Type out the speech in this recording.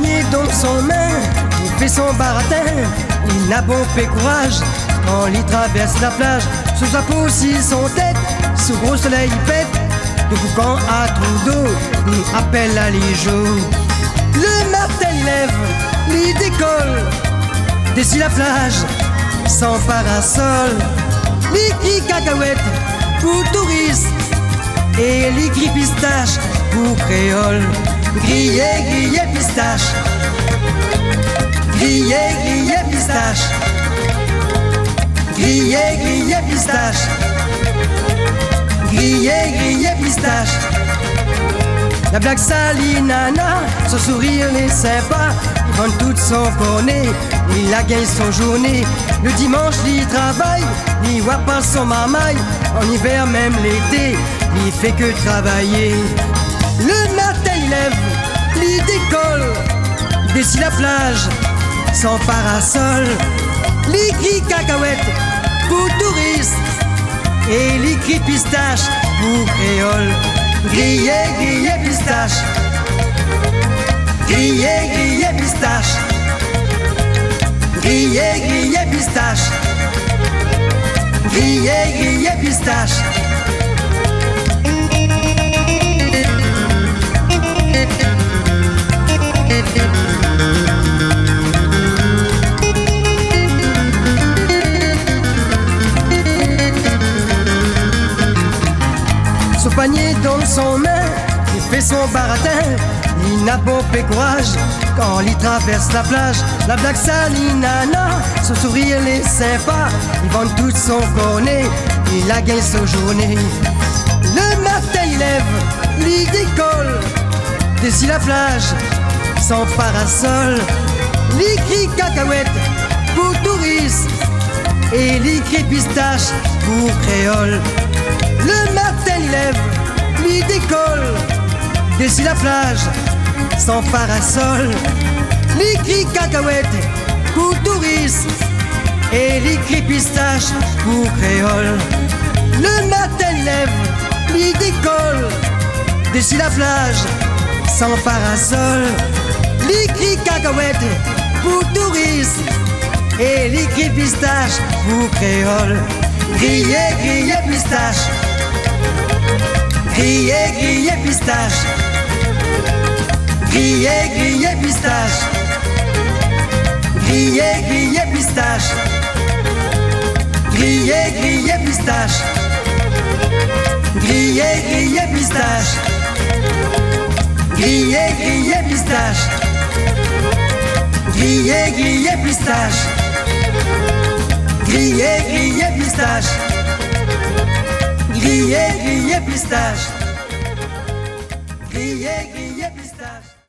panier dans son main, il fait son baratin, il n'a bon fait courage quand il traverse la plage. Sous sa peau aussi son tête, sous gros soleil il pète, de boucan à trou d'eau, il appelle à l'ijo. Le matin il lève, il décolle, d'ici la plage, sans parasol. L'écrit cacahuète pour touristes et l'écrit pistache pour créole. Grillé, grillé, pistache. Grillé, grillé, pistache. Grillé, grillé, pistache. Grillé, grillé, pistache. La blague saline, nana, son sourire est sympa. Il vend toute son cornet, il a gagné son journée. Le dimanche, il travaille, il voit pas son marmaille. En hiver, même l'été, il fait que travailler. Le matin, il lève, il décolle, d'ici la plage, sans parasol. L'écrit cacahuète pour touristes et l'écrit pistache pour créole. Grillé, grillé, pistache. Grillé, grillé, pistache. Grillé, grillé, pistache. Grillé, grillé, pistache. Son panier dans son main, il fait son baratin, il n'a bon fait courage quand il traverse la plage. La blague saline, nana, son sourire est sympa, il vend tout son cornet, il a gagné sa journée. Le matin il lève, il décolle, d'ici la plage, sans parasol. L'écrit cacahuète pour touristes et l'écrit pistache pour créole. Le matin il lève, il décolle, d'ici la plage, sans parasol. L'écrit cacahuète pour touristes et l'écrit pistache pour créole. Le matin il lève, il décolle, d'ici la plage, sans parasol. L'écrit cacahuète pour touristes et l'écrit pistache pour créole. Grillé, grillé, pistache. Grillé, grillé, pistache. Grillé, grillé, pistache. Grillé, grillé, pistache. Grillé, grillé, pistache. Grillé, grillé, pistache. Grillé, grillé, pistache. Grillé, grillé, pistache. Grillé, grillé, pistache. Grillé, grillé, pistache. Grillé, grillé.